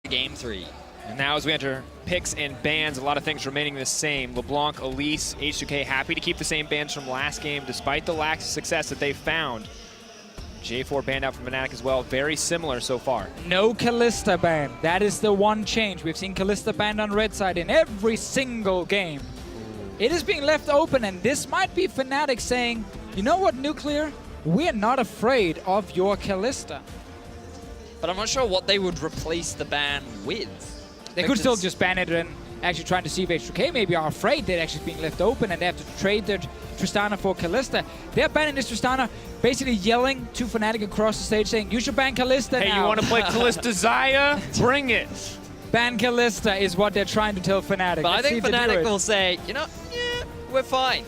Game 3. And now as we enter picks and bans, a lot of things remaining the same. LeBlanc, Elise, H2K happy to keep the same bans from last game despite the lack of success that they found. J4 banned out from Fnatic as well. Very similar so far. No Kalista ban. That is the one change. We've seen Kalista banned on red side in every single game. It is being left open, and this might be Fnatic saying, you know what, Nuclear? We're not afraid of your Kalista. But I'm not sure what they would replace the ban with. They could still just ban it and actually trying to see if H2K maybe are afraid that actually being left open and they have to trade their Tristana for Kalista. They're banning this Tristana, basically yelling to Fnatic across the stage saying, you should ban Kalista now. Hey, you want to play Kalista Xayah? Bring it. Ban Kalista is what they're trying to tell Fnatic. But I think Fnatic will say, you know, yeah, we're fine.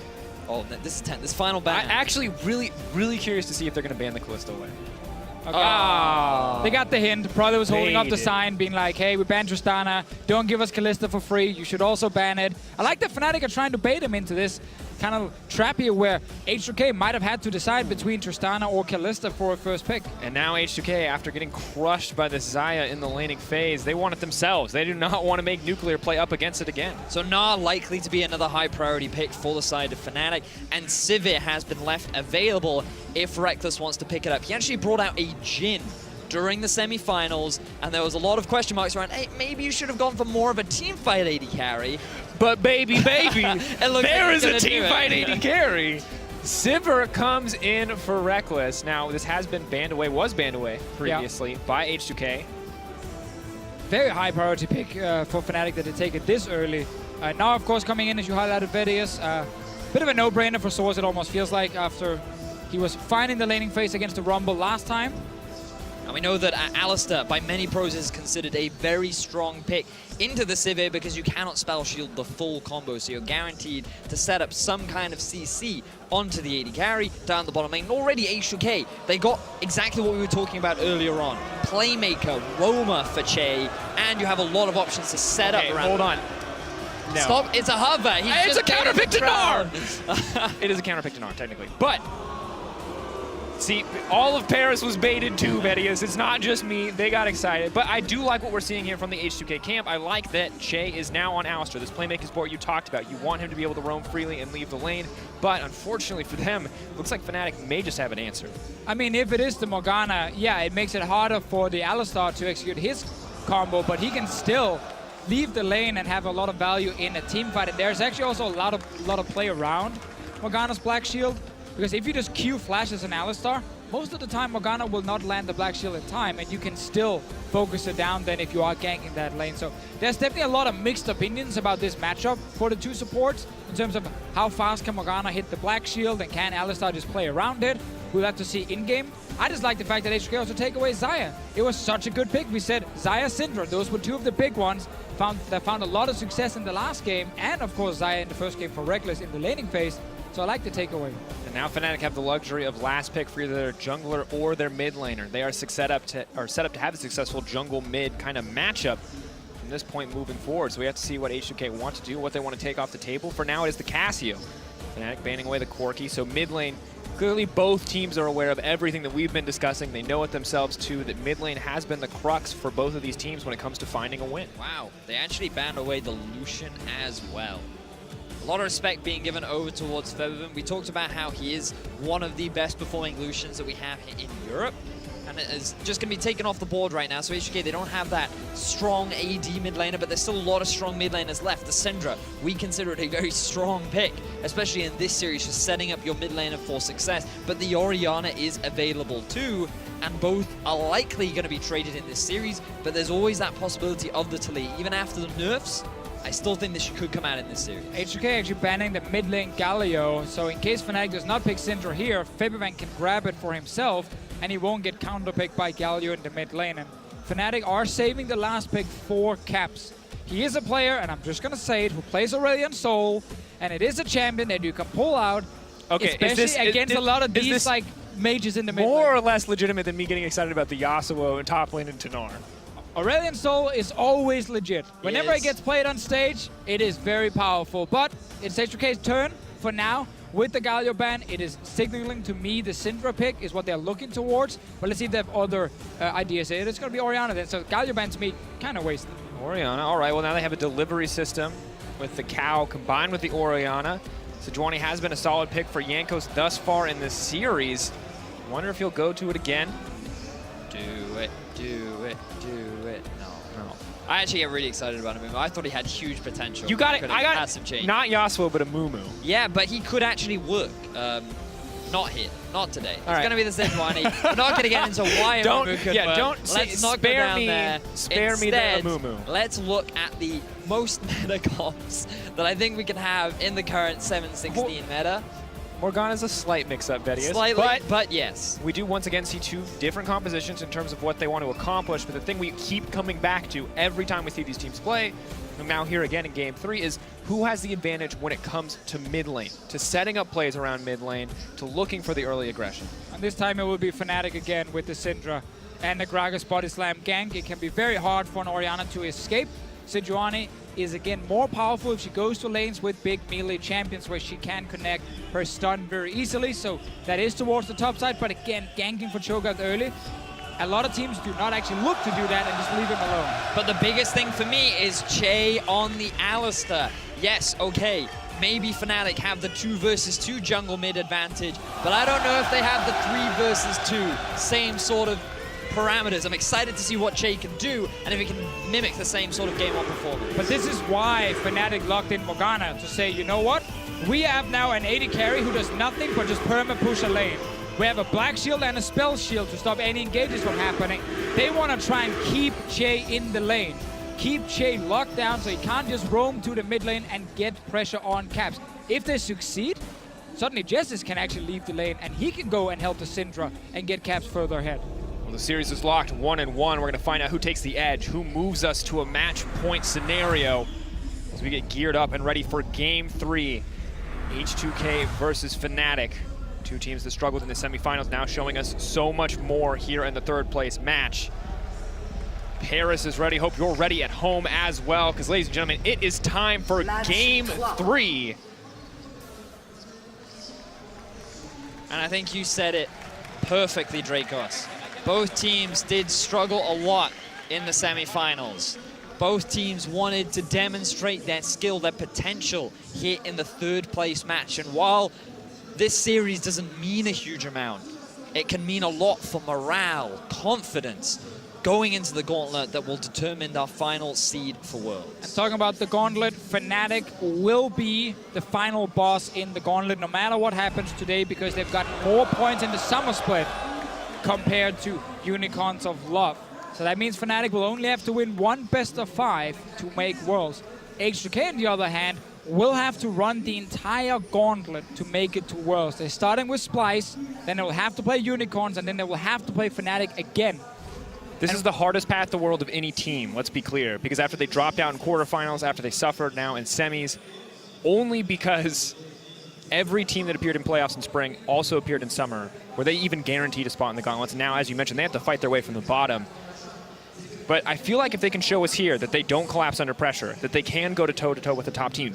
Oh, this is 10. This final ban. I'm actually really curious to see if they're going to ban the Kalista away. Okay. Oh. They got the hint. Probably was holding up the sign, being like, hey, we banned Tristana. Don't give us Kalista for free. You should also ban it. I like that Fnatic are trying to bait him into this kind of trap here where H2K might have had to decide between Tristana or Kalista for a first pick. And now H2K, after getting crushed by this Xayah in the laning phase, they want it themselves. They do not want to make Nuclear play up against it again. So Gnar likely to be another high priority pick for the side of Fnatic, and Sivir has been left available if Rekkles wants to pick it up. He actually brought out a Jhin during the semifinals, and there was a lot of question marks around, hey, maybe you should have gone for more of a teamfight AD carry. But baby, there is a teamfight AD carry. Sivir comes in for Rekkles. Now, this has been banned away, was banned away previously by H2K. Very high priority pick for Fnatic that they take it this early. Now, of course, coming in, as you highlighted, Vedius, bit of a no-brainer for Source, it almost feels like, after he was fine in the laning phase against the Rumble last time. And we know that Alistar, by many pros, is considered a very strong pick into the Sivir because you cannot spell shield the full combo, so you're guaranteed to set up some kind of CC onto the AD carry down the bottom lane. And already H2K, they got exactly what we were talking about earlier on. Playmaker, Roma for Che, and you have a lot of options to set up around. Hold on. No. Stop, it's a hover. It's a counter pick to Gnar! It is a counter pick to Gnar, technically. But see, all of Paris was baited too, Vedius. It's not just me. They got excited. But I do like what we're seeing here from the H2K camp. I like that Che is now on Alistar, this playmaking support you talked about. You want him to be able to roam freely and leave the lane. But unfortunately for them, looks like Fnatic may just have an answer. I mean, if it is the Morgana, yeah, it makes it harder for the Alistar to execute his combo, but he can still leave the lane and have a lot of value in a team fight. And there's actually also a lot of play around Morgana's Black Shield. Because if you just Q flashes an Alistar, most of the time Morgana will not land the Black Shield in time, and you can still focus it down then if you are ganking that lane. So there's definitely a lot of mixed opinions about this matchup for the two supports in terms of how fast can Morgana hit the Black Shield and can Alistar just play around it. We'll have to see in-game. I just like the fact that H2K also take away Xayah. It was such a good pick. We said Xayah, Syndra, those were two of the big ones that found a lot of success in the last game, and of course Xayah in the first game for Rekkles in the laning phase. So I like the takeaway. And now Fnatic have the luxury of last pick for either their jungler or their mid laner. They are set up to have a successful jungle mid kind of matchup from this point moving forward. So we have to see what H2K want to do, what they want to take off the table. For now, it is the Cassio. Fnatic banning away the Corki. So mid lane, clearly both teams are aware of everything that we've been discussing. They know it themselves too, that mid lane has been the crux for both of these teams when it comes to finding a win. Wow, they actually banned away the Lucian as well. A lot of respect being given over towards Featherman. We talked about how he is one of the best performing Lucians that we have in Europe. And it is just going to be taken off the board right now. So H2K, they don't have that strong AD mid laner, but there's still a lot of strong mid laners left. The Syndra, we consider it a very strong pick, especially in this series, just setting up your mid laner for success. But the Orianna is available too, and both are likely going to be traded in this series, but there's always that possibility of the Tali. Even after the nerfs, I still think this could come out in this series. H2K actually banning the mid lane Galio, so in case Fnatic does not pick Syndra here, Febivan can grab it for himself, and he won't get counterpicked by Galio in the mid lane. And Fnatic are saving the last pick for Caps. He is a player, and I'm just gonna say it, who plays Aurelion Sol, and it is a champion that you can pull out, especially against a lot of these like mages in the mid lane. More or less legitimate than me getting excited about the Yasuo and top lane and Gnar. Aurelion Sol is always legit. Whenever it gets played on stage, it is very powerful. But it's H2K's turn for now. With the Galio ban, it is signaling to me the Syndra pick is what they're looking towards. But let's see if they have other ideas. It's going to be Orianna then. So Galio ban to me, kind of wasted. Orianna, all right. Well, now they have a delivery system with the Cow combined with the Orianna. Sejuani has been a solid pick for Jankos thus far in this series. Wonder if he'll go to it again. Do it, do it, do it. No. I actually get really excited about him. I thought he had huge potential. You got it. Could I got massive change. not Yasuo, but a Mumu. Yeah, but he could actually work. Not here. Not today. It's right. going to be the Sejuani. We're not going to get into why Mumu could work. Let's not go down there. Spare me the Mumu. Let's look at the most meta comps that I think we can have in the current 7-16 meta. Morgana's a slight mix-up, Vedius. Slightly, but yes. We do once again see two different compositions in terms of what they want to accomplish, but the thing we keep coming back to every time we see these teams play, and now here again in Game 3, is who has the advantage when it comes to mid lane, to setting up plays around mid lane, to looking for the early aggression. And this time it will be Fnatic again with the Syndra and the Gragas body slam gank. It can be very hard for an Orianna to escape. Sejuani is again more powerful if she goes to lanes with big melee champions where she can connect her stun very easily. So that is towards the top side, but again, ganking for Cho'Gath early. A lot of teams do not actually look to do that and just leave him alone. But the biggest thing for me is Che on the Alistar. Yes, okay, maybe Fnatic have the 2 versus 2 jungle mid advantage, but I don't know if they have the 3 versus 2, same sort of parameters. I'm excited to see what Che can do and if he can mimic the same sort of game on performance. But this is why Fnatic locked in Morgana to say, you know what? We have now an AD carry who does nothing but just perma-push a lane. We have a black shield and a spell shield to stop any engages from happening. They want to try and keep Che in the lane. Keep Che locked down so he can't just roam to the mid lane and get pressure on Caps. If they succeed, suddenly Jessis can actually leave the lane and he can go and help the Syndra and get Caps further ahead. Well, the series is locked 1-1. We're going to find out who takes the edge, who moves us to a match point scenario as we get geared up and ready for Game 3. H2K versus Fnatic. Two teams that struggled in the semifinals now showing us so much more here in the third place match. Paris is ready. Hope you're ready at home as well, because ladies and gentlemen, it is time for Game 3. And I think you said it perfectly, Dracos. Both teams did struggle a lot in the semifinals. Both teams wanted to demonstrate their skill, their potential here in the third place match. And while this series doesn't mean a huge amount, it can mean a lot for morale, confidence, going into the gauntlet that will determine our final seed for Worlds. And talking about the gauntlet, Fnatic will be the final boss in the gauntlet no matter what happens today, because they've got more points in the summer split compared to Unicorns of Love. So that means Fnatic will only have to win one best of 5 to make Worlds. H2K, on the other hand, will have to run the entire gauntlet to make it to Worlds. They're starting with Splice, then they will have to play Unicorns, and then they will have to play Fnatic again. This is the hardest path to World of any team, let's be clear, because after they dropped out in quarterfinals, after they suffered now in semis, only because every team that appeared in playoffs in spring also appeared in summer, where they even guaranteed a spot in the gauntlets. And now, as you mentioned, they have to fight their way from the bottom. But I feel like if they can show us here that they don't collapse under pressure, that they can go toe-to-toe with the top team,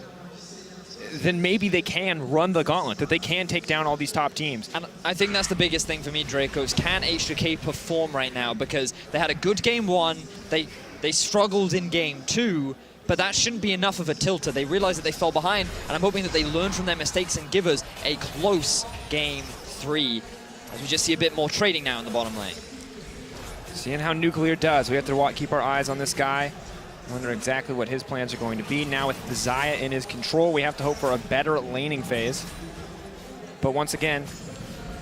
then maybe they can run the gauntlet, that they can take down all these top teams. And I think that's the biggest thing for me, Dracos. Can H2K perform right now? Because they had a good game 1, they struggled in game 2, but that shouldn't be enough of a tilter. They realized that they fell behind, and I'm hoping that they learn from their mistakes and give us a close game 3, as we just see a bit more trading now in the bottom lane. Seeing how Nuclear does. We have to keep our eyes on this guy. Wonder exactly what his plans are going to be. Now with the Xayah in his control, we have to hope for a better laning phase. But once again,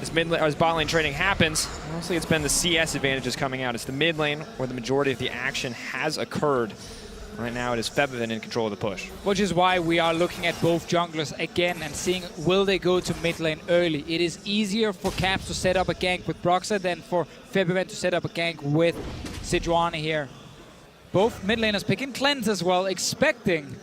as bot lane trading happens, mostly it's been the CS advantages coming out. It's the mid lane where the majority of the action has occurred. Right now it is Febiven in control of the push. Which is why we are looking at both junglers again and seeing, will they go to mid lane early? It is easier for Caps to set up a gank with Broxah than for Febiven to set up a gank with Sejuani here. Both mid laners picking Cleanse as well, expecting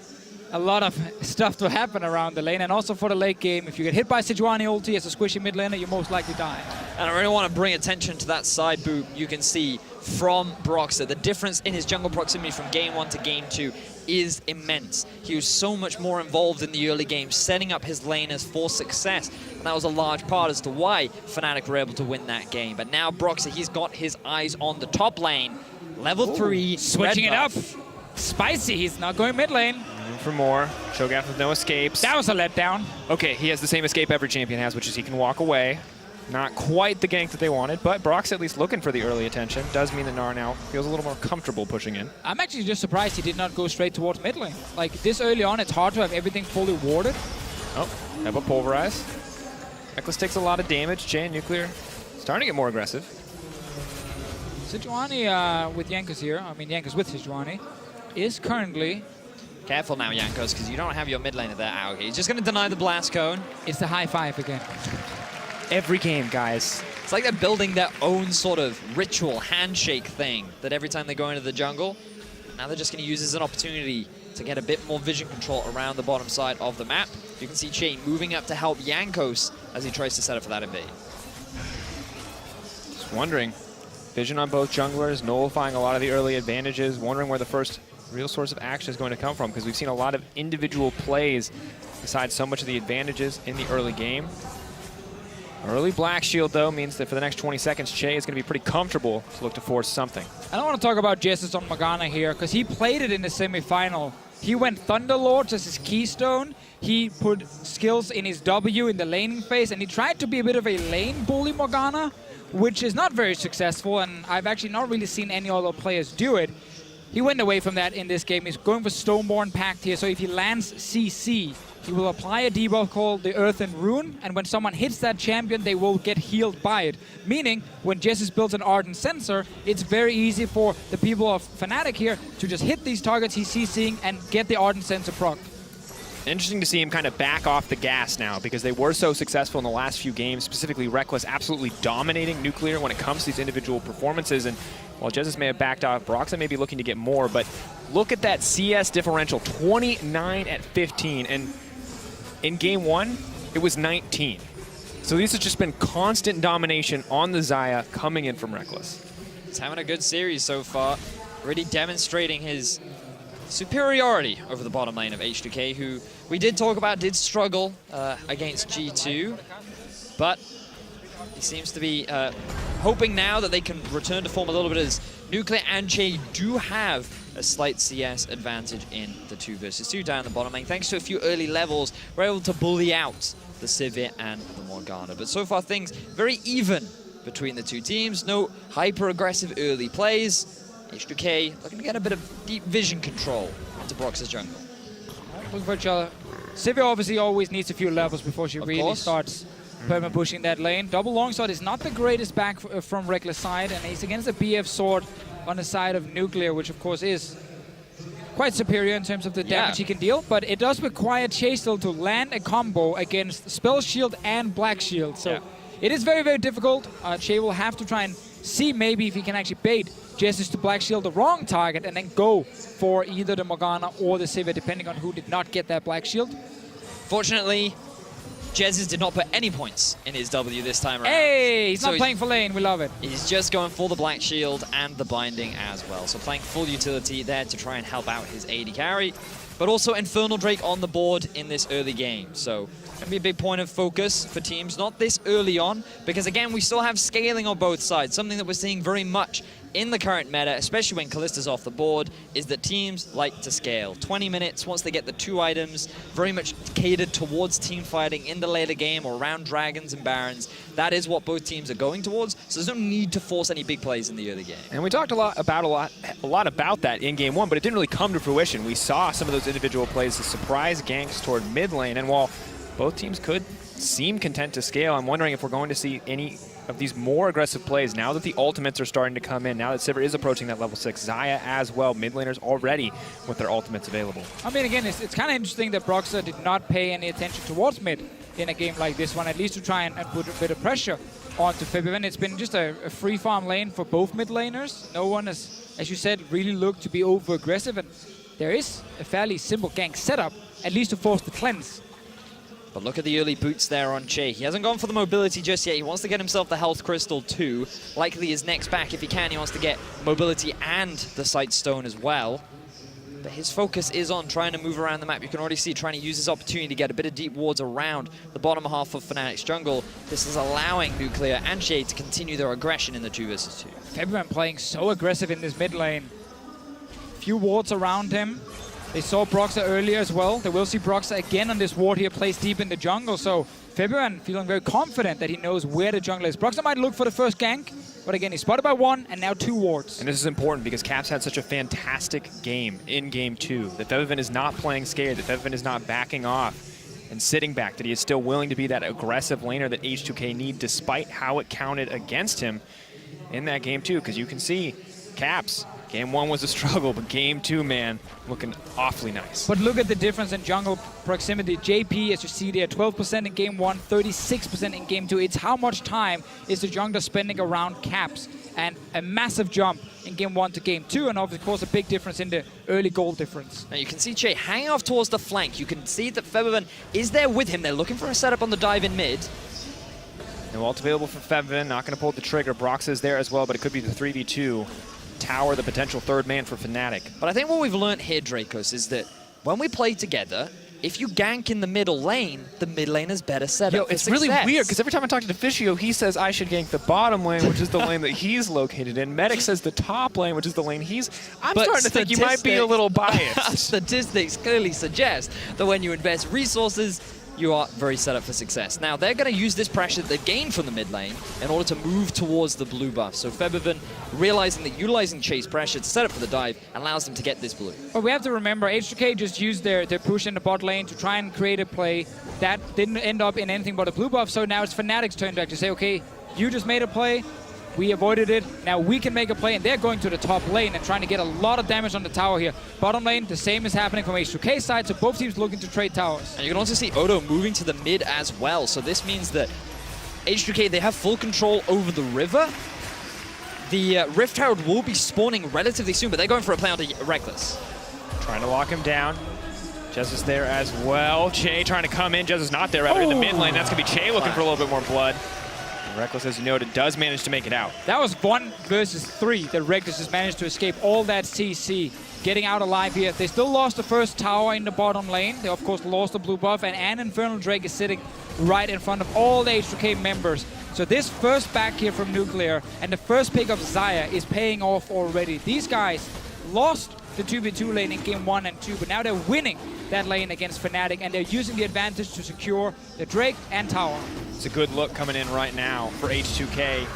a lot of stuff to happen around the lane. And also for the late game, if you get hit by Sejuani ulti as a squishy mid laner, you most likely die. And I really want to bring attention to that side boot you can see from Broxah. The difference in his jungle proximity from game 1 to game 2 is immense. He was so much more involved in the early game, setting up his laners for success. And that was a large part as to why Fnatic were able to win that game. But now Broxah, he's got his eyes on the top lane. Level 3, switching it up. buff. Spicy, he's not going mid lane. For more. Cho'Gath with no escapes. That was a letdown. Okay, he has the same escape every champion has, which is he can walk away. Not quite the gank that they wanted, but Brock's at least looking for the early attention. Does mean that Gnar now feels a little more comfortable pushing in. I'm actually just surprised he did not go straight towards mid lane. Like, this early on, it's hard to have everything fully warded. Oh, have a pulverize. Reckless takes a lot of damage. Chain Nuclear starting to get more aggressive. Sejuani with Jankos here, I mean Jankos with Sejuani, is currently... Careful now, Jankos, because you don't have your mid laner there out here. He's just going to deny the blast cone. It's the high five again. Every game, guys. It's like they're building their own sort of ritual handshake thing that every time they go into the jungle, now they're just going to use this as an opportunity to get a bit more vision control around the bottom side of the map. You can see Chain moving up to help Jankos as he tries to set up for that invade. Just wondering. Vision on both junglers, nullifying a lot of the early advantages, wondering where the first real source of action is going to come from, because we've seen a lot of individual plays besides so much of the advantages in the early game. Early Black Shield, though, means that for the next 20 seconds, Che is going to be pretty comfortable to look to force something. I don't want to talk about Jesus on Morgana here, because he played it in the semifinal. He went Thunderlord as his keystone. He put skills in his W in the laning phase, and he tried to be a bit of a lane bully Morgana, which is not very successful, and I've actually not really seen any other players do it. He went away from that in this game. He's going for Stoneborn Pact here, so if he lands CC, he will apply a debuff called the Earth and Rune, and when someone hits that champion, they will get healed by it. Meaning, when Jesus builds an Ardent Sensor, it's very easy for the people of Fnatic here to just hit these targets he's CCing and get the Ardent Sensor proc. Interesting to see him kind of back off the gas now, because they were so successful in the last few games, specifically Reckless absolutely dominating Nuclear when it comes to these individual performances. And while Jesus may have backed off, Broxah may be looking to get more, but look at that CS differential, 29 at 15. And in game 1, it was 19. So this has just been constant domination on the Xayah coming in from Reckless. He's having a good series so far, really demonstrating his superiority over the bottom lane of H2K, who we did talk about did struggle against G2, but he seems to be hoping now that they can return to form a little bit, as Nuclear and Che do have a slight CS advantage in the 2 versus 2 down the bottom lane. Thanks to a few early levels, we're able to bully out the Sivir and the Morgana. But so far things very even between the two teams. No hyper-aggressive early plays. H2K looking to get a bit of deep vision control into Brox's jungle. Looking for each other. Sivir obviously always needs a few levels before she really starts perma-pushing that lane. Double longsword is not the greatest back from Reckless side, and he's against a BF sword on the side of Nuclear, which of course is quite superior in terms of the damage he can deal, but it does require Che still to land a combo against Spell Shield and Black Shield. So it is very, very difficult. Che will have to try and see maybe if he can actually bait Jesus to Black Shield the wrong target and then go for either the Morgana or the Sivir, depending on who did not get that Black Shield. Fortunately, Jesus did not put any points in his W this time around. Hey, he's not playing for lane, we love it. He's just going for the Black Shield and the Binding as well. So playing full utility there to try and help out his AD carry, but also Infernal Drake on the board in this early game. So going to be a big point of focus for teams, not this early on, because again, we still have scaling on both sides. Something that we're seeing very much in the current meta, especially when Kallista's off the board, is that teams like to scale. 20 minutes, once they get the 2 items, very much catered towards team fighting in the later game or around Dragons and Barons. That is what both teams are going towards, so there's no need to force any big plays in the early game. And we talked a lot about that in game 1, but it didn't really come to fruition. We saw some of those individual plays, the surprise ganks toward mid lane, and while both teams could seem content to scale, I'm wondering if we're going to see any of these more aggressive plays now that the ultimates are starting to come in, now that Sivir is approaching that level 6, Xayah as well, mid laners already with their ultimates available. I mean, again, it's kind of interesting that Broxah did not pay any attention towards mid in a game like this one, at least to try and put a bit of pressure onto Fibben. It's been just a free farm lane for both mid laners. No one has, as you said, really looked to be over-aggressive, and there is a fairly simple gank setup, at least to force the cleanse. But look at the early boots there on Che. He hasn't gone for the mobility just yet. He wants to get himself the health crystal too. Likely his next back, if he can, he wants to get mobility and the sight stone as well. But his focus is on trying to move around the map. You can already see trying to use his opportunity to get a bit of deep wards around the bottom half of Fnatic's jungle. This is allowing Nuclear and Shade to continue their aggression in the 2 versus 2. February playing so aggressive in this mid lane. Few wards around him. They saw Broxah earlier as well. They will see Broxah again on this ward here, placed deep in the jungle. So February feeling very confident that he knows where the jungle is. Broxah might look for the first gank, but again, he's spotted by 1 and now 2 wards. And this is important because Caps had such a fantastic game in Game 2. That Febiven is not playing scared, that Febiven is not backing off and sitting back, that he is still willing to be that aggressive laner that H2K need despite how it counted against him in that Game 2. Because you can see Caps, Game 1 was a struggle, but Game 2, man, looking awfully nice. But look at the difference in jungle proximity. JP, as you see there, 12% in Game 1, 36% in Game 2. It's how much time is the jungler spending around Caps. And a massive jump in Game 1 to Game 2, and of course a big difference in the early goal difference. Now you can see Che hanging off towards the flank. You can see that Febiven is there with him. They're looking for a setup on the dive in mid. No ult available for Febiven, not going to pull the trigger. Broxah is there as well, but it could be the 3v2. Tower, the potential third man for Fnatic. But I think what we've learned here, Dracos, is that when we play together, if you gank in the middle lane, the mid lane is better set up. It's really weird because every time I talk to Deficio, he says I should gank the bottom lane, which is the lane that he's located in. Medic says the top lane, which is the lane he's... I'm starting to think you might be a little biased. Statistics clearly suggest that when you invest resources, you are very set up for success. Now, they're going to use this pressure that they've gained from the mid lane in order to move towards the blue buff. So Febiven, realizing that utilizing Chase pressure to set up for the dive allows them to get this blue. But we have to remember, H2K just used their push in the bot lane to try and create a play that didn't end up in anything but a blue buff. So now it's Fnatic's turn to actually say, okay, you just made a play, we avoided it, now we can make a play, and they're going to the top lane and trying to get a lot of damage on the tower here. Bottom lane, the same is happening from H2K side, so both teams looking to trade towers. And you can also see Odo moving to the mid as well, so this means that H2K, they have full control over the river. The Rift Herald will be spawning relatively soon, but they're going for a play onto Reckless. Trying to lock him down. Jez is there as well. Che trying to come in. Jez is not there, rather in the mid lane. That's going to be Che looking for a little bit more blood. Reckless, as you noted, does manage to make it out. That was 1 versus 3 that Reckless has managed to escape all that CC. Getting out alive here. They still lost the first tower in the bottom lane. They, of course, lost the blue buff, and an Infernal Drake is sitting right in front of all the H2K members. So this first back here from Nuclear and the first pick of Xayah is paying off already. These guys lost the 2v2 lane in Game 1 and 2, but now they're winning that lane against Fnatic, and they're using the advantage to secure the Drake and tower. It's a good look coming in right now for H2K.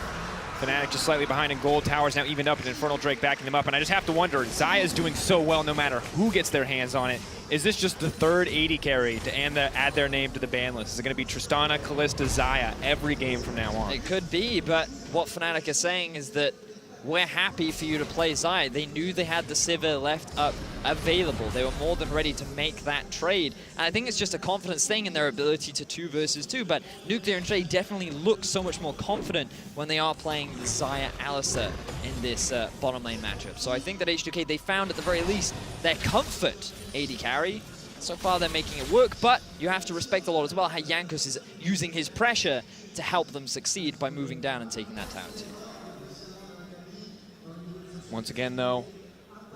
Fnatic just slightly behind in gold. Towers now evened up, and Infernal Drake backing them up. And I just have to wonder, Xayah is doing so well no matter who gets their hands on it. Is this just the third AD carry to add their name to the ban list? Is it going to be Tristana, Kalista, Xayah every game from now on? It could be, but what Fnatic is saying is that we're happy for you to play Xayah. They knew they had the Sivir left up available. They were more than ready to make that trade. And I think it's just a confidence thing in their ability to 2 versus 2, but Nuclear and Jay definitely look so much more confident when they are playing the Xayah Alistar in this bottom lane matchup. So I think that H2K, they found at the very least their comfort AD carry. So far they're making it work, but you have to respect a lot as well how Jankos is using his pressure to help them succeed by moving down and taking that tower too. Once again, though,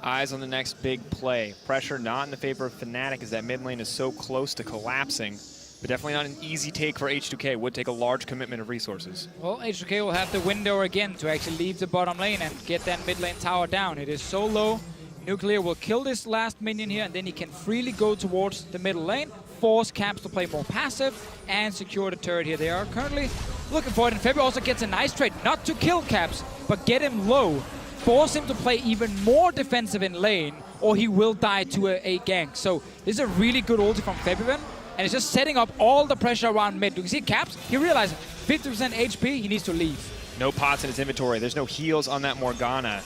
eyes on the next big play. Pressure not in the favor of Fnatic as that mid lane is so close to collapsing, but definitely not an easy take for H2K. Would take a large commitment of resources. Well, H2K will have the window again to actually leave the bottom lane and get that mid lane tower down. It is so low. Nuclear will kill this last minion here, and then he can freely go towards the middle lane, force Caps to play more passive, and secure the turret here. They are currently looking for it, and February also gets a nice trade, not to kill Caps, but get him low. Force him to play even more defensive in lane, or he will die to a gank. So this is a really good ulti from Febiven, and it's just setting up all the pressure around mid. You can see Caps, he realizes 50% HP, he needs to leave. No pots in his inventory. There's no heals on that Morgana.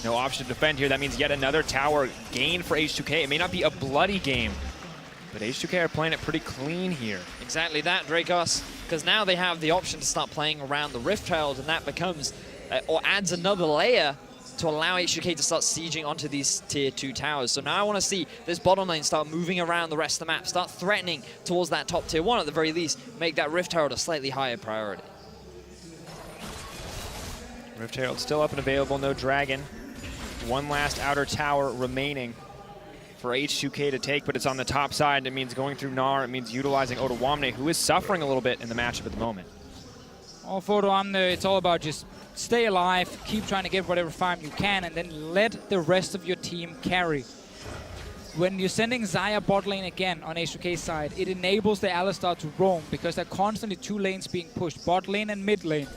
No option to defend here. That means yet another tower gain for H2K. It may not be a bloody game, but H2K are playing it pretty clean here. Exactly that, Dracos, because now they have the option to start playing around the Rift Herald, and that becomes, or adds another layer to allow H2K to start sieging onto these tier 2 towers. So now I want to see this bottom lane start moving around the rest of the map, start threatening towards that top tier 1 at the very least, make that Rift Herald a slightly higher priority. Rift Herald still up and available, no dragon. One last outer tower remaining for H2K to take, but it's on the top side. It means going through Gnar. It means utilizing Odoamne, who is suffering a little bit in the matchup at the moment. Well, for Odoamne, it's all about just stay alive, keep trying to get whatever farm you can, and then let the rest of your team carry. When you're sending Xayah bot lane again on H2K's side, it enables the Alistar to roam because there are constantly 2 lanes being pushed, bot lane and mid lane.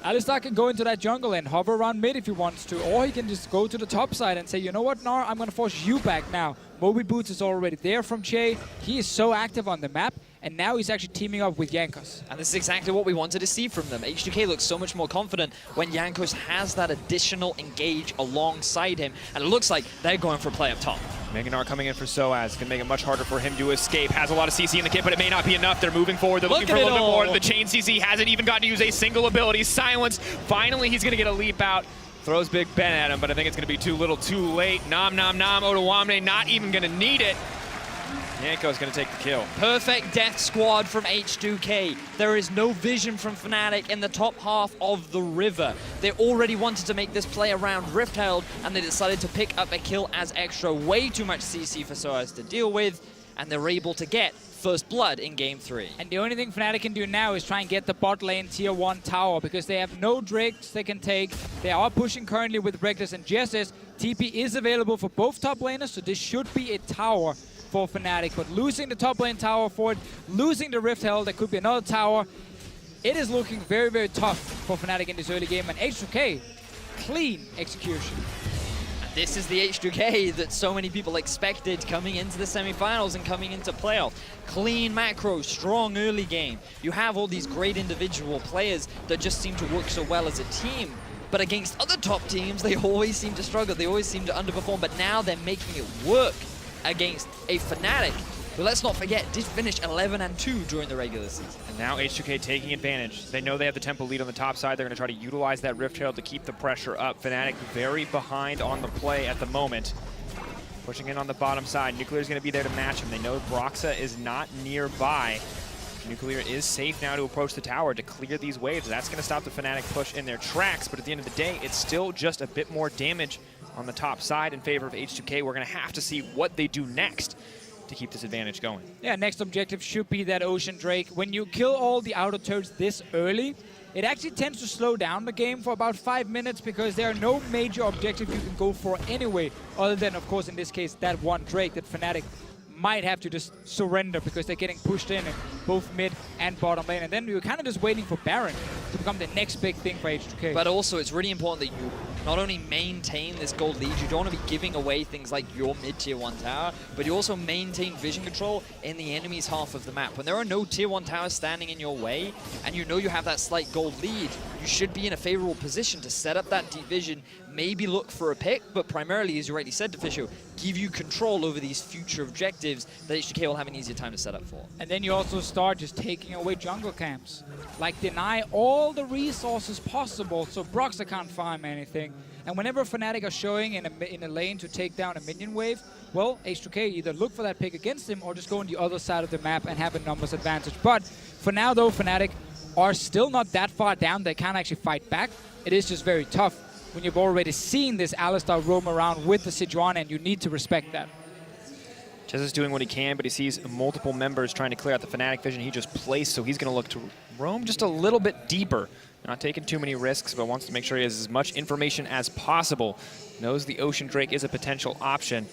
Alistar can go into that jungle and hover around mid if he wants to, or he can just go to the top side and say, you know what, Gnar, I'm going to force you back now. Moby Boots is already there from Che. He is so active on the map, and now he's actually teaming up with Jankos. And this is exactly what we wanted to see from them. H2K looks so much more confident when Jankos has that additional engage alongside him, and it looks like they're going for a play up top. Mega Gnar coming in for Soaz, can make it much harder for him to escape. Has a lot of CC in the kit, but it may not be enough. They're moving forward. They're looking for a little bit more. The chain CC hasn't even gotten to use a single ability. Silence. Finally, he's going to get a leap out. Throws Big Ben at him, but I think it's going to be too little, too late. Nom, nom, nom. Odoamne not even going to need it. Yanko's going to take the kill. Perfect death squad from H2K. There is no vision from Fnatic in the top half of the river. They already wanted to make this play around Rift Herald, and they decided to pick up a kill as extra. Way too much CC for Soaz to deal with, and they're able to get first blood in game 3. And the only thing Fnatic can do now is try and get the bot lane tier 1 tower because they have no drakes they can take. They are pushing currently with Reckless and Jesses. TP is available for both top laners, so this should be a tower for Fnatic, but losing the top lane tower for it, losing the Rift Herald, there could be another tower. It is looking very, very tough for Fnatic in this early game, and H2K, clean execution. And this is the H2K that so many people expected coming into the semifinals and coming into playoff. Clean macro, strong early game. You have all these great individual players that just seem to work so well as a team. But against other top teams, they always seem to struggle. They always seem to underperform, but now they're making it work against a Fnatic, who, let's not forget, did finish 11-2 during the regular season. And now H2K taking advantage. They know they have the tempo lead on the top side. They're going to try to utilize that Rift Herald to keep the pressure up. Fnatic very behind on the play at the moment. Pushing in on the bottom side. Nuclear is going to be there to match him. They know Broxa is not nearby. Nuclear is safe now to approach the tower to clear these waves. That's going to stop the Fnatic push in their tracks, but at the end of the day, it's still just a bit more damage on the top side in favor of H2K. We're going to have to see what they do next to keep this advantage going. Yeah, next objective should be that Ocean Drake. When you kill all the outer turrets this early, it actually tends to slow down the game for about 5 minutes because there are no major objectives you can go for anyway, other than, of course, in this case, that one Drake that Fnatic might have to just surrender because they're getting pushed in both mid and bottom lane. And then we were kind of just waiting for Baron to become the next big thing for H2K. But also, it's really important that you not only maintain this gold lead, you don't want to be giving away things like your mid-tier 1 tower, but you also maintain vision control in the enemy's half of the map. When there are no tier 1 towers standing in your way, and you know you have that slight gold lead, you should be in a favorable position to set up that deep vision, maybe look for a pick, but primarily, as you rightly said, Deficio, give you control over these future objectives that H2K will have an easier time to set up for. And then you also start just taking away jungle camps. Like, deny all the resources possible so Broxa can't farm anything. And whenever Fnatic are showing in a lane to take down a minion wave, well, H2K either look for that pick against him or just go on the other side of the map and have a numbers advantage. But for now, though, Fnatic are still not that far down. They can't actually fight back. It is just very tough when you've already seen this Alistar roam around with the Sejuani, and you need to respect that. Chess is doing what he can, but he sees multiple members trying to clear out the Fnatic vision he just placed, so he's going to look to roam just a little bit deeper. Not taking too many risks, but wants to make sure he has as much information as possible. Knows the Ocean Drake is a potential option.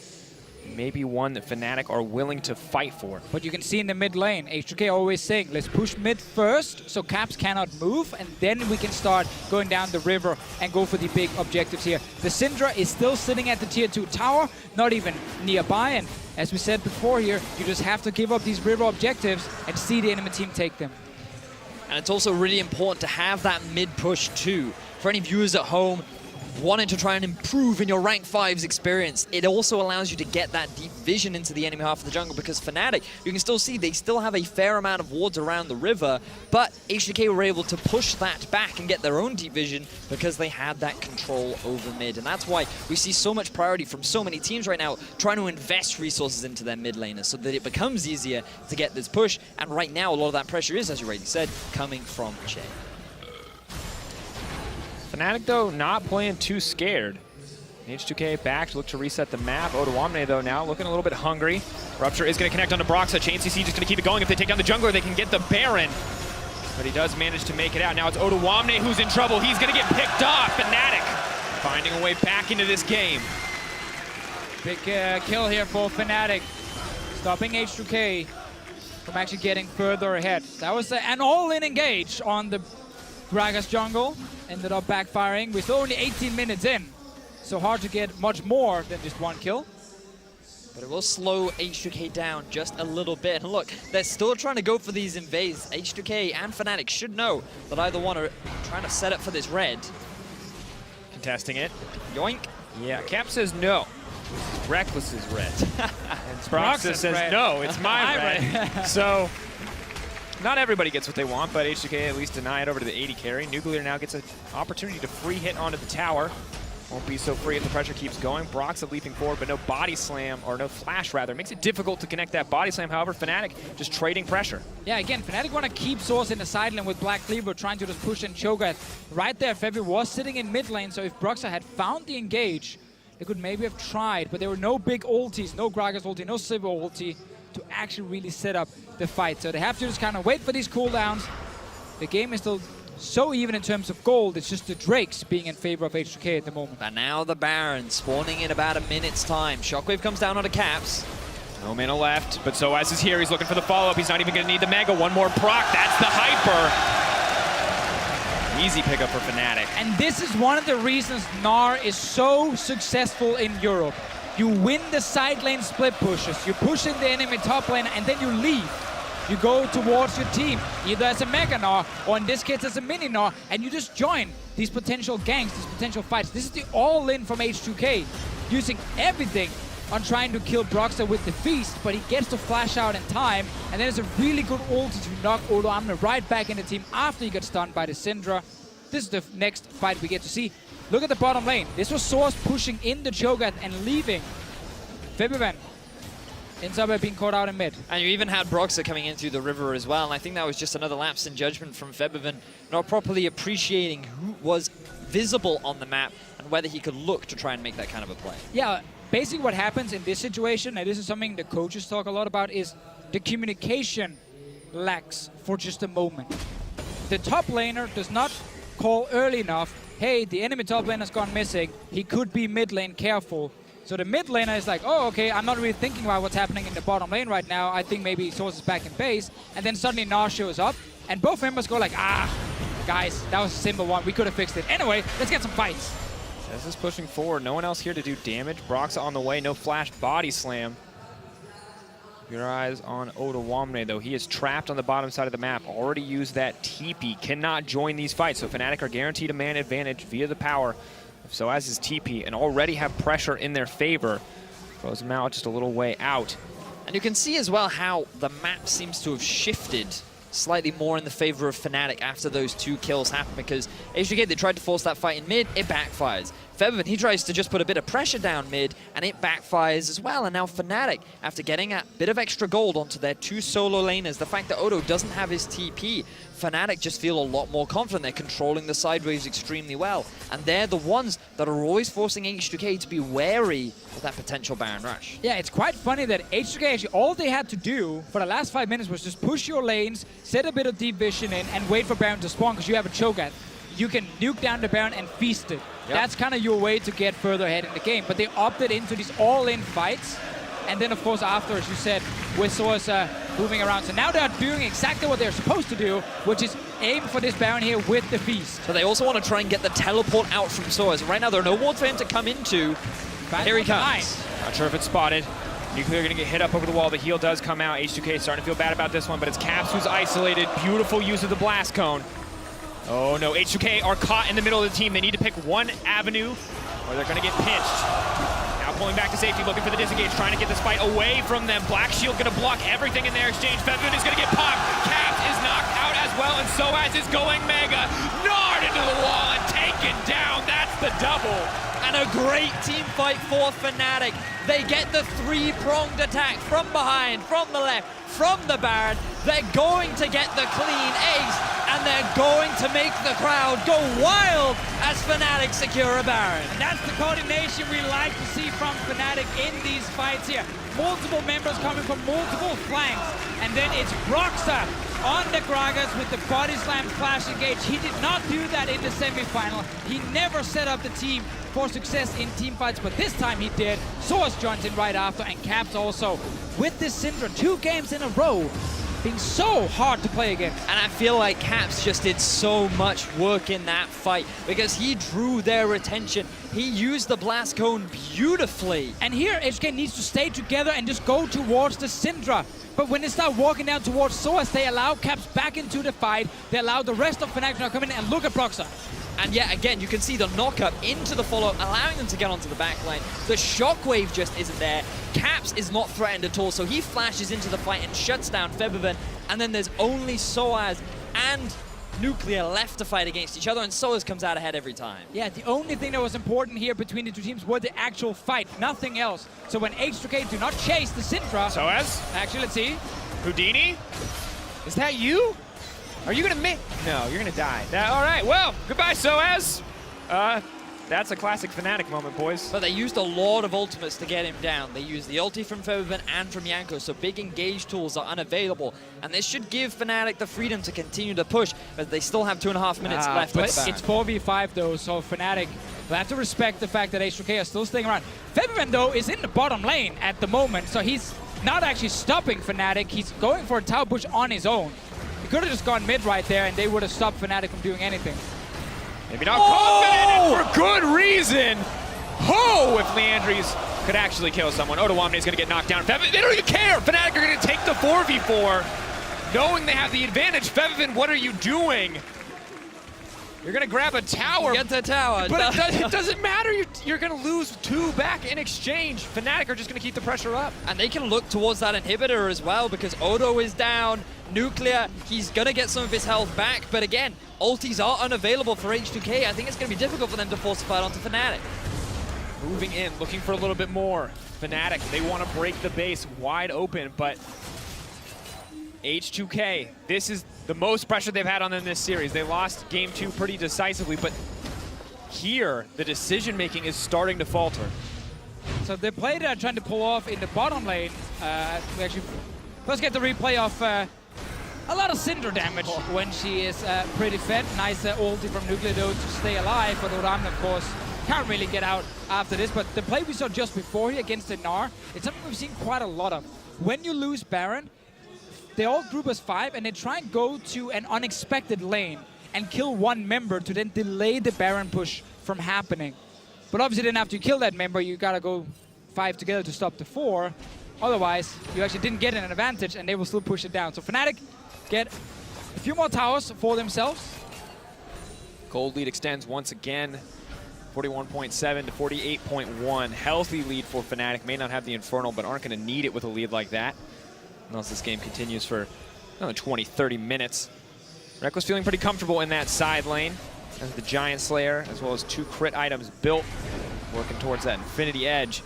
Maybe one that Fnatic are willing to fight for. But you can see in the mid lane, H2K always saying, let's push mid first so Caps cannot move, and then we can start going down the river and go for the big objectives here. The Syndra is still sitting at the tier 2 tower, not even nearby, and as we said before here, you just have to give up these river objectives and see the enemy team take them. And it's also really important to have that mid push too. For any viewers at home, wanting to try and improve in your rank 5's experience, it also allows you to get that deep vision into the enemy half of the jungle, because Fnatic, you can still see they still have a fair amount of wards around the river, but H2K were able to push that back and get their own deep vision because they had that control over mid. And that's why we see so much priority from so many teams right now trying to invest resources into their mid laners so that it becomes easier to get this push. And right now, a lot of that pressure is, as you already said, coming from Che. Fnatic, though, not playing too scared. H2K back to look to reset the map. Odoamne, though, now looking a little bit hungry. Rupture is going to connect onto Broxa. Chain CC just going to keep it going. If they take down the jungler, they can get the Baron. But he does manage to make it out. Now it's Odoamne who's in trouble. He's going to get picked off. Fnatic finding a way back into this game. Big kill here for Fnatic, stopping H2K from actually getting further ahead. That was an all-in engage on the Gragas jungle. Ended up backfiring. We're still only 18 minutes in, so hard to get much more than just one kill. But it will slow H2K down just a little bit. And look, they're still trying to go for these invades. H2K and Fnatic should know that either one are trying to set up for this red. Contesting it. Yoink. Yeah, Cap says no. Reckless's red. And Broxa says red. no, it's my red. So, not everybody gets what they want, but H2K at least deny it over to the 80 carry. Nuclear now gets an opportunity to free hit onto the tower. Won't be so free if the pressure keeps going. Broxa leaping forward, but no body slam, or no flash rather. Makes it difficult to connect that body slam. However, Fnatic just trading pressure. Yeah, again, Fnatic want to keep Source in the side lane with Black Cleaver trying to just push and choke at. Right there, Febby was sitting in mid lane, so if Broxa had found the engage, they could maybe have tried, but there were no big ultis, no Gragas ulti, no Sivir ulti to actually really set up the fight. So they have to just kind of wait for these cooldowns. The game is still so even in terms of gold. It's just the Drakes being in favor of H2K at the moment. And now the Baron spawning in about a minute's time. Shockwave comes down onto Caps. No mana left, but Soaz is here. He's looking for the follow-up. He's not even going to need the Mega. One more proc. That's the Hyper. Easy pickup for Fnatic. And this is one of the reasons Gnar is so successful in Europe. You win the side lane split pushes. You push in the enemy top lane, and then you leave. You go towards your team, either as a Mega Gnar, or in this case as a Mini Gnar, and you just join these potential ganks, these potential fights. This is the all-in from H2K, using everything on trying to kill Broxa with the Feast, but he gets to flash out in time, and then it's a really good ulti to knock Odoamne right back in the team after he gets stunned by the Syndra. This is the next fight we get to see. Look at the bottom lane. This was Source pushing in the Cho'Gath and leaving. Febiven ends up being caught out in mid. And you even had Broxa coming in through the river as well, and I think that was just another lapse in judgment from Febiven, not properly appreciating who was visible on the map and whether he could look to try and make that kind of a play. Yeah, basically what happens in this situation, and this is something the coaches talk a lot about, is the communication lacks for just a moment. The top laner does not call early enough, hey, the enemy top lane has gone missing, he could be mid lane, careful. So the mid laner is like, oh, okay, I'm not really thinking about what's happening in the bottom lane right now. I think maybe Source is back in base. And then suddenly Gnar shows up, and both members go like, guys, that was a simple one. We could have fixed it. Anyway, let's get some fights. This is pushing forward. No one else here to do damage. Broxa on the way. No flash body slam. Your eyes on Odoamne, though. He is trapped on the bottom side of the map. Already used that TP. Cannot join these fights. So Fnatic are guaranteed a man advantage via the power. So as is TP, and already have pressure in their favor. Throws him out just a little way out. And you can see as well how the map seems to have shifted slightly more in the favor of Fnatic after those 2 kills happened, because H2K, they tried to force that fight in mid, it backfires. Febiven, he tries to just put a bit of pressure down mid, and it backfires as well. And now Fnatic, after getting a bit of extra gold onto their 2 solo laners, the fact that Odo doesn't have his TP, Fnatic just feel a lot more confident. They're controlling the side waves extremely well. And they're the ones that are always forcing H2K to be wary of that potential Baron Rush. Yeah, it's quite funny that H2K actually, all they had to do for the last 5 minutes was just push your lanes, set a bit of deep vision in, and wait for Baron to spawn, because you have a Cho'Gath. You can nuke down the Baron and feast it. Yep. That's kind of your way to get further ahead in the game. But they opted into these all-in fights. And then, of course, after, as you said, with Source moving around. So now they're doing exactly what they're supposed to do, which is aim for this Baron here with the Feast. So they also want to try and get the teleport out from Source. Right now, there are no wards for him to come into. Here he comes. Not sure if it's spotted. Nuclear going to get hit up over the wall. The heal does come out. H2K starting to feel bad about this one, but it's Caps who's isolated. Beautiful use of the Blast Cone. Oh no, H2K are caught in the middle of the team. They need to pick one avenue or they're gonna get pinched. Now pulling back to safety, looking for the disengage, trying to get this fight away from them. Black Shield gonna block everything in their exchange. Fevin is gonna get popped. Caps is knocked out as well, and Soaz is going mega. Nard into the wall and taken down. That's the double. And a great team fight for Fnatic. They get the three-pronged attack from behind, from the left, from the Baron. They're going to get the clean ace, and they're going to make the crowd go wild as Fnatic secure a Baron. And that's the coordination we like to see from Fnatic in these fights here. Multiple members coming from multiple flanks, and then it's Broxah on the Gragas with the body slam flash engage. He did not do that in the semifinal. He never set up the team for success in team fights, but this time he did. Soaz joins in right after, and Caps also. With this Syndra, 2 games in a row, being so hard to play against. And I feel like Caps just did so much work in that fight because he drew their attention. He used the blast cone beautifully. And here, H2K needs to stay together and just go towards the Syndra. But when they start walking down towards Soaz, they allow Caps back into the fight. They allow the rest of Fnatic to come in, and look at Broxah. And yet again, you can see the knock-up into the follow, allowing them to get onto the backline. The shockwave just isn't there. Caps is not threatened at all, so he flashes into the fight and shuts down Febiven. And then there's only Soaz and Nuclear left to fight against each other, and Soaz comes out ahead every time. Yeah, the only thing that was important here between the two teams was the actual fight, nothing else. So when H2K do not chase the Syndra... Soaz? Actually, let's see. Houdini? Is that you? Are you gonna make? No, you're gonna die. All right, well, goodbye, Soaz. That's a classic Fnatic moment, boys. But they used a lot of ultimates to get him down. They used the ulti from Febiven and from Yanko, so big engage tools are unavailable. And this should give Fnatic the freedom to continue to push, but they still have 2.5 minutes left. But it's 4v5 though, so Fnatic will have to respect the fact that H2K are still staying around. Febiven though is in the bottom lane at the moment, so he's not actually stopping Fnatic. He's going for a tower push on his own. He could have just gone mid right there and they would have stopped Fnatic from doing anything. Maybe not confident, and for good reason. Oh, if Leandries could actually kill someone. Ottawamne is going to get knocked down. They don't even care. Fnatic are going to take the 4v4, knowing they have the advantage. Febiven, what are you doing? You're going to grab a tower. Get the tower. But it doesn't matter. You're going to lose 2 back in exchange. Fnatic are just going to keep the pressure up. And they can look towards that inhibitor as well because Odo is down. Nuclear, he's going to get some of his health back. But again, ultis are unavailable for H2K. I think it's going to be difficult for them to force a fight onto Fnatic. Moving in, looking for a little bit more. Fnatic, they want to break the base wide open, but H2K, this is the most pressure they've had on them this series. They lost game 2 pretty decisively, but here, the decision-making is starting to falter. So the play they're trying to pull off in the bottom lane, we actually first get the replay of a lot of Syndra damage when she is pretty fed. Nice ulti from Nuclear though to stay alive, but Ottawamne, of course, can't really get out after this. But the play we saw just before here against the Gnar, it's something we've seen quite a lot of. When you lose Baron, they all group as 5 and they try and go to an unexpected lane and kill one member to then delay the Baron push from happening. But obviously then after you kill that member, you gotta go 5 together to stop the 4. Otherwise, you actually didn't get an advantage and they will still push it down. So Fnatic get a few more towers for themselves. Gold lead extends once again, 41.7 to 48.1. Healthy lead for Fnatic. May not have the Infernal, but aren't going to need it with a lead like that. Unless this game continues for another 20, 30 minutes. Reckless feeling pretty comfortable in that side lane as the Giant Slayer, as well as 2 crit items built, working towards that Infinity Edge.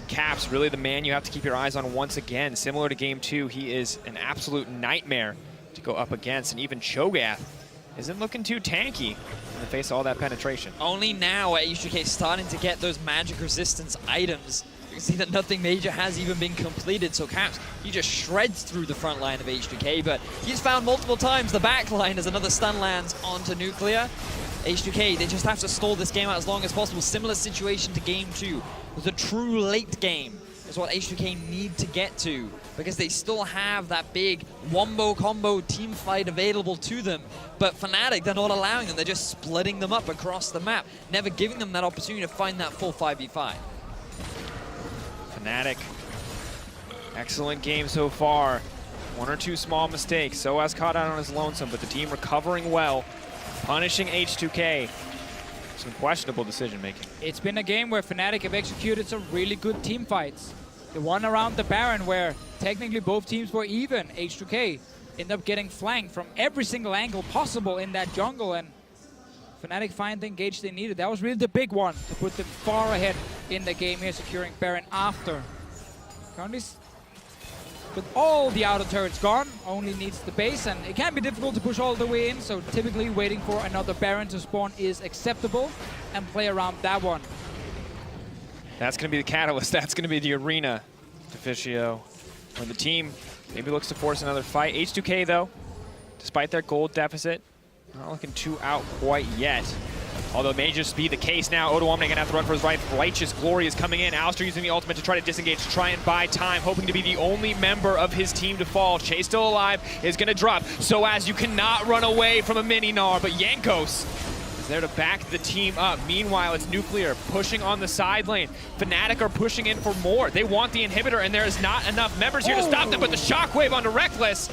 Caps, really the man you have to keep your eyes on once again. Similar to game 2, he is an absolute nightmare to go up against, and even Cho'Gath isn't looking too tanky in the face of all that penetration. Only now are H2K starting to get those magic resistance items. You can see that nothing major has even been completed, so Caps, he just shreds through the front line of H2K, but he's found multiple times the back line as another stun lands onto Nuclear. H2K, they just have to stall this game out as long as possible. Similar situation to game 2. The true late game is what H2K need to get to because they still have that big wombo combo team fight available to them. But Fnatic, they're not allowing them. They're just splitting them up across the map, never giving them that opportunity to find that full 5v5. Fnatic, excellent game so far. One or two small mistakes. Soaz caught out on his lonesome, but the team recovering well, punishing H2K. Some questionable decision making. It's been a game where Fnatic have executed some really good team fights. The one around the Baron where technically both teams were even. H2K ended up getting flanked from every single angle possible in that jungle, and Fnatic find the engage they needed. That was really the big one to put them far ahead in the game here, securing Baron after. Currently, with all the outer turrets gone, only needs the base, and it can be difficult to push all the way in, so typically waiting for another Baron to spawn is acceptable, and play around that one. That's going to be the catalyst. That's going to be the arena, Deficio, when the team maybe looks to force another fight. H2K, though, despite their gold deficit, not looking too out quite yet. Although it may just be the case now. Odoamne gonna have to run for his right. Righteous Glory is coming in. Alistair using the ultimate to try to disengage, to try and buy time, hoping to be the only member of his team to fall. Chase still alive, is gonna drop. Soaz, you cannot run away from a mini Gnar, but Jankos is there to back the team up. Meanwhile, it's Nuclear pushing on the side lane. Fnatic are pushing in for more. They want the inhibitor, and there is not enough members here to stop them, but the shockwave onto Reckless.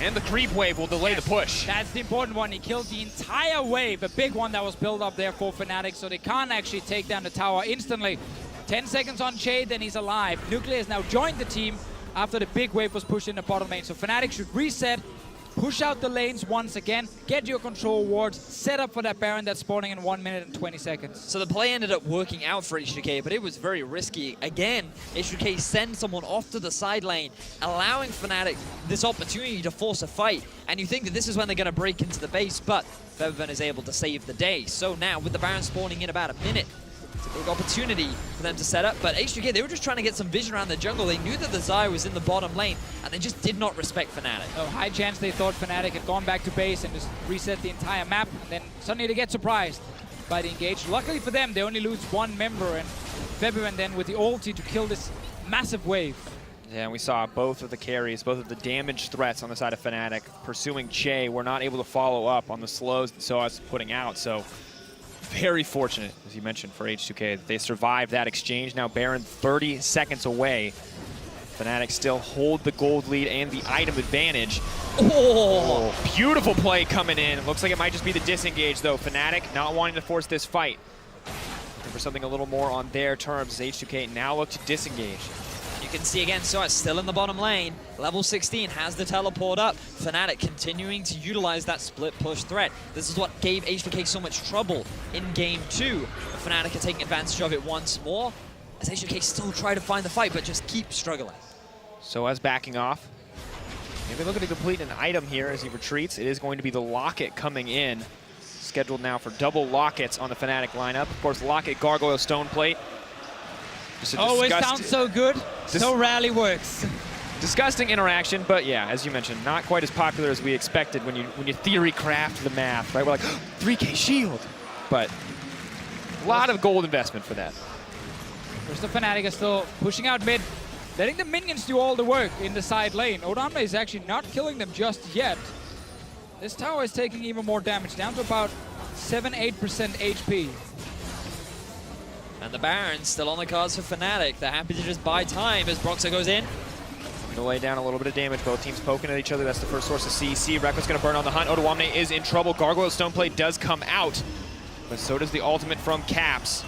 And the creep wave will delay the push. That's the important one. He killed the entire wave, a big one that was built up there for Fnatic, so they can't actually take down the tower instantly. 10 seconds on Shade, then he's alive. Nuclear has now joined the team after the big wave was pushed in the bottom lane. So Fnatic should reset, push out the lanes once again, get your control wards, set up for that Baron that's spawning in 1 minute and 20 seconds. So the play ended up working out for H2K, but it was very risky. Again, H2K sends someone off to the side lane, allowing Fnatic this opportunity to force a fight. And you think that this is when they're going to break into the base, but Featherven is able to save the day. So now, with the Baron spawning in about a minute, it's a big opportunity for them to set up, but H2K, they were just trying to get some vision around the jungle. They knew that the Xayah was in the bottom lane, and they just did not respect Fnatic. Oh, high chance they thought Fnatic had gone back to base and just reset the entire map, and then suddenly they get surprised by the engage. Luckily for them, they only lose one member, and Featherven then with the ulti to kill this massive wave. Yeah, and we saw both of the carries, both of the damage threats on the side of Fnatic pursuing Che were not able to follow up on the slows that Soaz putting out, so very fortunate, as you mentioned, for H2K that they survived that exchange. Now Baron 30 seconds away. Fnatic still hold the gold lead and the item advantage. Oh, beautiful play coming in. It looks like it might just be the disengage, though. Fnatic not wanting to force this fight. Looking for something a little more on their terms as H2K now look to disengage. You can see again, Soaz still in the bottom lane. Level 16 has the teleport up. Fnatic continuing to utilize that split push threat. This is what gave H2K so much trouble in game 2. But Fnatic are taking advantage of it once more, as H2K still try to find the fight, but just keep struggling. Soaz backing off. Maybe looking to complete an item here as he retreats. It is going to be the Locket coming in. Scheduled now for double Lockets on the Fnatic lineup. Of course, Locket, Gargoyle, Stone Plate. Always sounds so good, so rarely works. Disgusting interaction, but yeah, as you mentioned, not quite as popular as we expected when you theory craft the math, right? We're like, 3K shield, but a lot of gold investment for that. First, the Fnatic are still pushing out mid, letting the minions do all the work in the side lane. Odoamne is actually not killing them just yet. This tower is taking even more damage, down to about 7-8% HP. And the Baron's still on the cards for Fnatic. They're happy to just buy time as Broxah goes in. Going to lay down a little bit of damage. Both teams poking at each other. That's the first source of CC. Reckless going to burn on the hunt. Odoamne is in trouble. Gargoyle Stoneplate does come out, but so does the ultimate from Caps.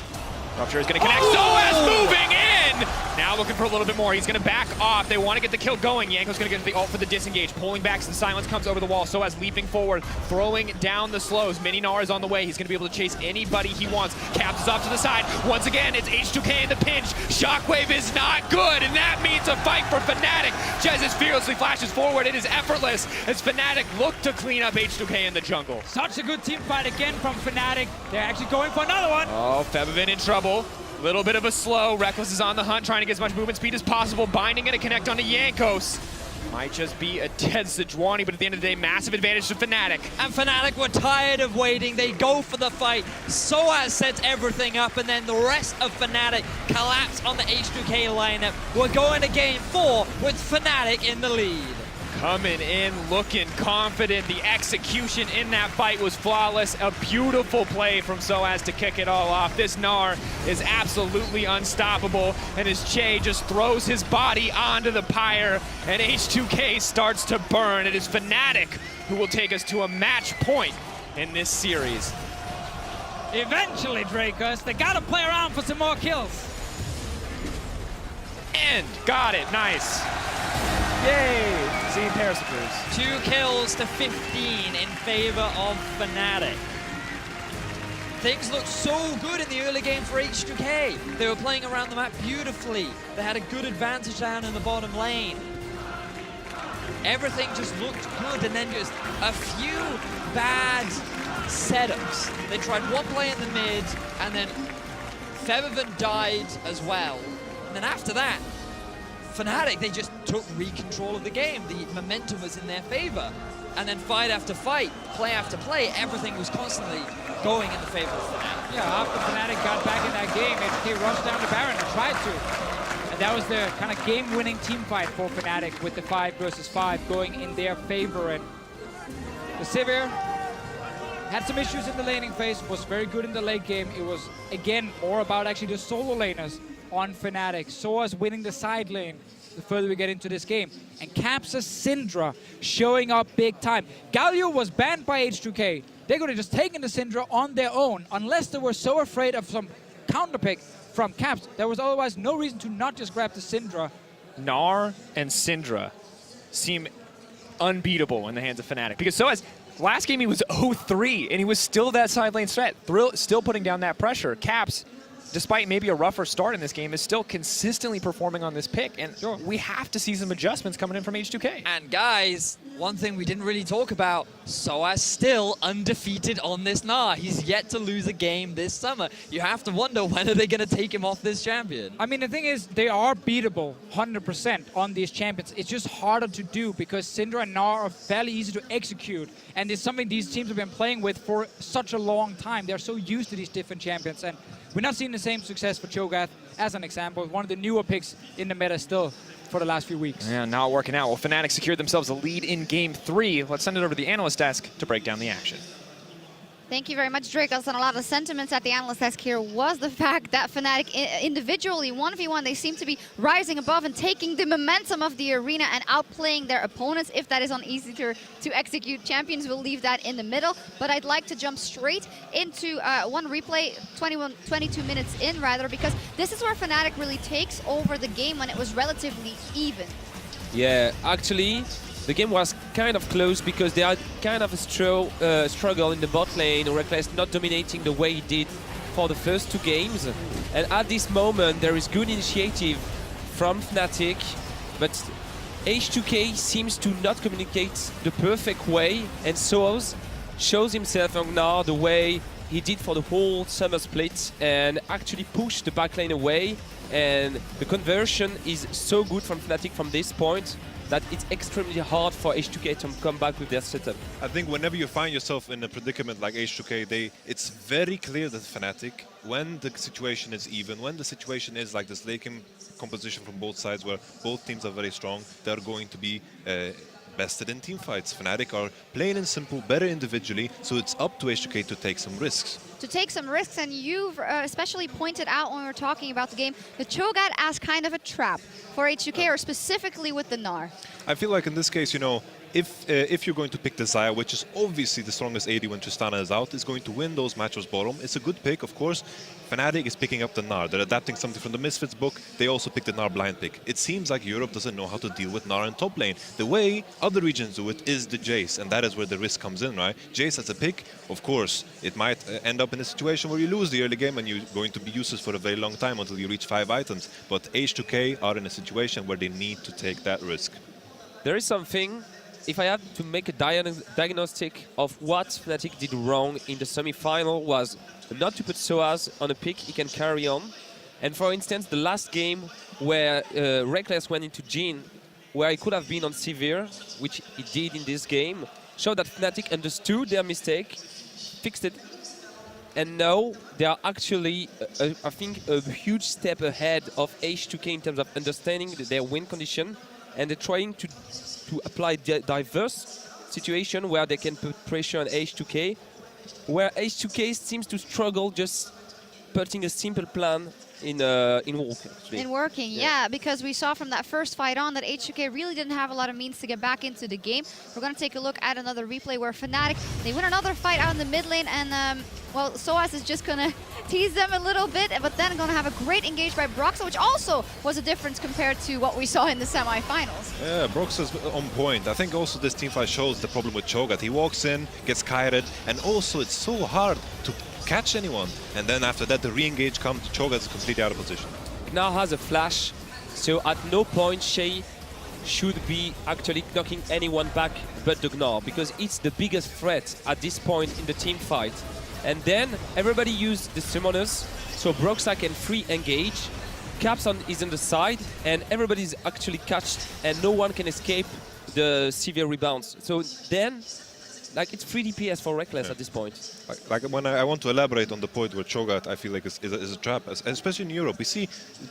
Rupture is going to connect. Soaz moving in! Now looking for a little bit more. He's going to back off. They want to get the kill going. Yanko's going to get the ult for the disengage. Pulling back, so the silence comes over the wall. Soaz leaping forward, throwing down the slows. Mini Gnar is on the way. He's going to be able to chase anybody he wants. Caps is off to the side. Once again, it's H2K in the pinch. Shockwave is not good, and that means a fight for Fnatic. Jez fearlessly flashes forward. It is effortless as Fnatic look to clean up H2K in the jungle. Such a good team fight again from Fnatic. They're actually going for another one. Oh, Featherven in trouble. Little bit of a slow. Reckless is on the hunt, trying to get as much movement speed as possible. Binding going to connect onto Jankos. Might just be a dead Sejuani, but at the end of the day, massive advantage to Fnatic. And Fnatic were tired of waiting. They go for the fight. Soaz sets everything up, and then the rest of Fnatic collapse on the H2K lineup. We're going to game 4 with Fnatic in the lead. Coming in looking confident. The execution in that fight was flawless. A beautiful play from Soaz to kick it all off. This Gnar is absolutely unstoppable. And as Che just throws his body onto the pyre and H2K starts to burn, it is Fnatic who will take us to a match point in this series. Eventually, Dracos, they gotta play around for some more kills. And got it, nice. Yay, seeing Parasiters. 2 kills to 15 in favor of Fnatic. Things looked so good in the early game for H2K. They were playing around the map beautifully. They had a good advantage down in the bottom lane. Everything just looked good, and then just a few bad setups. They tried one play in the mid, and then Febiven died as well. And then after that, Fnatic, they just took re-control of the game. The momentum was in their favor. And then fight after fight, play after play, everything was constantly going in the favor of Fnatic. Yeah, after Fnatic got back in that game, H2K rushed down to Baron and tried to. And that was the kind of game-winning team fight for Fnatic, with the 5 versus 5 going in their favor. And the Sivir had some issues in the laning phase, was very good in the late game. It was, again, more about actually the solo laners on Fnatic. Soaz winning the side lane the further we get into this game. And Cap's Syndra showing up big time. Galio was banned by H2K. They could have just taken the Syndra on their own, unless they were so afraid of some counterpick from Caps. There was otherwise no reason to not just grab the Syndra. Gnar and Syndra seem unbeatable in the hands of Fnatic. Because Soaz, last game he was 0-3, and he was still that side lane strat, still putting down that pressure. Caps, despite maybe a rougher start in this game, is still consistently performing on this pick, and we have to see some adjustments coming in from H2K. And guys, one thing we didn't really talk about, Soaz still undefeated on this Gnar. He's yet to lose a game this summer. You have to wonder, when are they going to take him off this champion? I mean, the thing is, they are beatable 100% on these champions. It's just harder to do because Syndra and Gnar are fairly easy to execute, and it's something these teams have been playing with for such a long time. They're so used to these different champions, and we're not seeing the same success for Cho'Gath, as an example, one of the newer picks in the meta still for the last few weeks. Yeah, not working out. Well, Fnatic secured themselves a lead in Game 3. Let's send it over to the analyst desk to break down the action. Thank you very much, Dracos. And a lot of sentiments at the analyst desk here was the fact that Fnatic individually, 1v1, they seem to be rising above and taking the momentum of the arena and outplaying their opponents. If that is on easier to execute champions, we'll leave that in the middle. But I'd like to jump straight into one replay, 22 minutes in rather, because this is where Fnatic really takes over the game when it was relatively even. Yeah, actually, the game was kind of close because they had kind of a struggle in the bot lane, Reckless not dominating the way he did for the first 2 games. And at this moment, there is good initiative from Fnatic, but H2K seems to not communicate the perfect way, and Soaz shows himself on Gnar the way he did for the whole summer split and actually pushed the backline away. And the conversion is so good from Fnatic from this point that it's extremely hard for H2K to come back with their setup. I think whenever you find yourself in a predicament like H2K, it's very clear that Fnatic, when the situation is even, when the situation is like this late game composition from both sides where both teams are very strong, they're going to be bested in team fights. Fnatic are plain and simple, better individually, so it's up to H2K to take some risks. To take some risks, and you've especially pointed out when we were talking about the game, the Cho'Gath as kind of a trap for H2K, or specifically with the Gnar. I feel like in this case, you know, if you're going to pick the Xayah, which is obviously the strongest AD when Tristana is out, is going to win those matchups bottom. It's a good pick, of course. Fnatic is picking up the Gnar. They're adapting something from the Misfits book. They also picked the Gnar blind pick. It seems like Europe doesn't know how to deal with Gnar in top lane. The way other regions do it is the Jace, and that is where the risk comes in, right? Jace as a pick, of course, it might end up in a situation where you lose the early game and you're going to be useless for a very long time until you reach 5 items. But H2K are in a situation where they need to take that risk. There is something, if I have to make a diagnostic of what Fnatic did wrong in the semi-final, was not to put Soaz on a pick he can carry on. And for instance, the last game where Reckless went into Jhin, where he could have been on Sivir, which he did in this game, showed that Fnatic understood their mistake, fixed it, and now they are actually, I think, a huge step ahead of H2K in terms of understanding their win condition, and they're trying to to apply diverse situation where they can put pressure on H2K, where H2K seems to struggle just putting a simple plan in work. Actually. In working, yeah, because we saw from that first fight on that H2K really didn't have a lot of means to get back into the game. We're going to take a look at another replay where Fnatic, they win another fight out in the mid lane, and well, Soaz is just going to tease them a little bit, but then going to have a great engage by Broxa, which also was a difference compared to what we saw in the semi-finals. Yeah, Broxa's on point. I think also this teamfight shows the problem with Cho'Gath. He walks in, gets kited, and also it's so hard to catch anyone. And then after that, the re-engage comes, Cho'Gath is completely out of position. Now has a flash, so at no point Shay should be actually knocking anyone back but the Gnar, because it's the biggest threat at this point in the team fight. And then everybody used the summoners, so Broxa can free engage, Capson is on the side, and everybody's actually catched, and no one can escape the severe rebounds. So then, like, it's 3 DPS for Reckless at this point. Like when I want to elaborate on the point where Cho'Gath, I feel like is a trap, especially in Europe. We see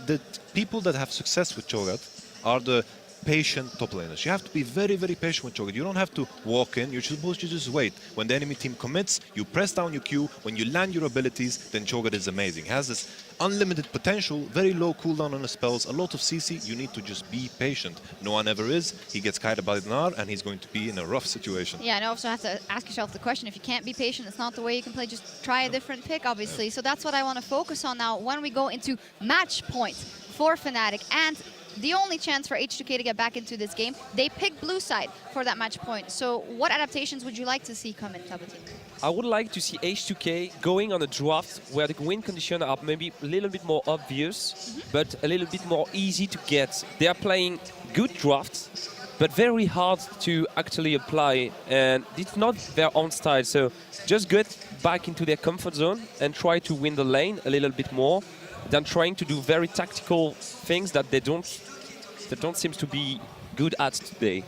that people that have success with Cho'Gath are the patient top laners. You have to be very, very patient with Cho'Gath. You don't have to walk in. You're supposed to just wait. When the enemy team commits, you press down your Q. When you land your abilities, then Cho'Gath is amazing. He has this unlimited potential, very low cooldown on his spells, a lot of CC. You need to just be patient. No one ever is. He gets kited by the Gnar, and he's going to be in a rough situation. Yeah, and you also have to ask yourself the question, if you can't be patient, it's not the way you can play. Just try a different pick, obviously. So that's what I want to focus on now when we go into match point for Fnatic. And the only chance for H2K to get back into this game, they pick blue side for that match point. So what adaptations would you like to see come in, Tabati? I would like to see H2K going on a draft where the win conditions are maybe a little bit more obvious, but a little bit more easy to get. They are playing good drafts, but very hard to actually apply, and it's not their own style. So just get back into their comfort zone and try to win the lane a little bit more than trying to do very tactical things that they don't seem to be good at today.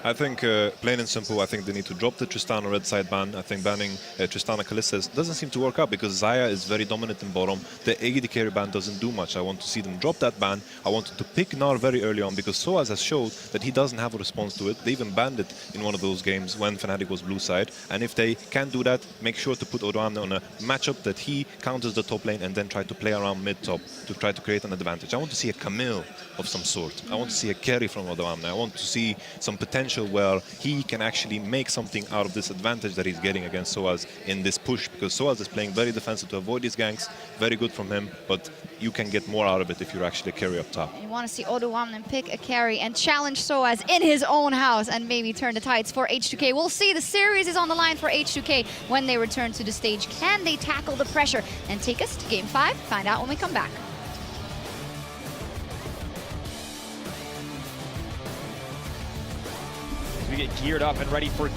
I think, plain and simple, I think they need to drop the Tristana red side ban. I think banning Tristana Kalista doesn't seem to work out because Xayah is very dominant in bottom. The AD carry ban doesn't do much. I want to see them drop that ban. I wanted to pick Gnar very early on because Soaz has showed that he doesn't have a response to it. They even banned it in one of those games when Fnatic was blue side. And if they can't do that, make sure to put Odoamne on a matchup that he counters the top lane and then try to play around mid-top to try to create an advantage. I want to see a Camille of some sort. I want to see a carry from Odoamne. I want to see some potential where he can actually make something out of this advantage that he's getting against Soaz in this push, because Soaz is playing very defensive to avoid these ganks. Very good from him, but you can get more out of it if you're actually a carry up top. You want to see Odoamne pick a carry and challenge Soaz in his own house and maybe turn the tides for H2K. We'll see. The series is on the line for H2K when they return to the stage. Can they tackle the pressure and take us to Game 5? Find out when we come back. We get geared up and ready for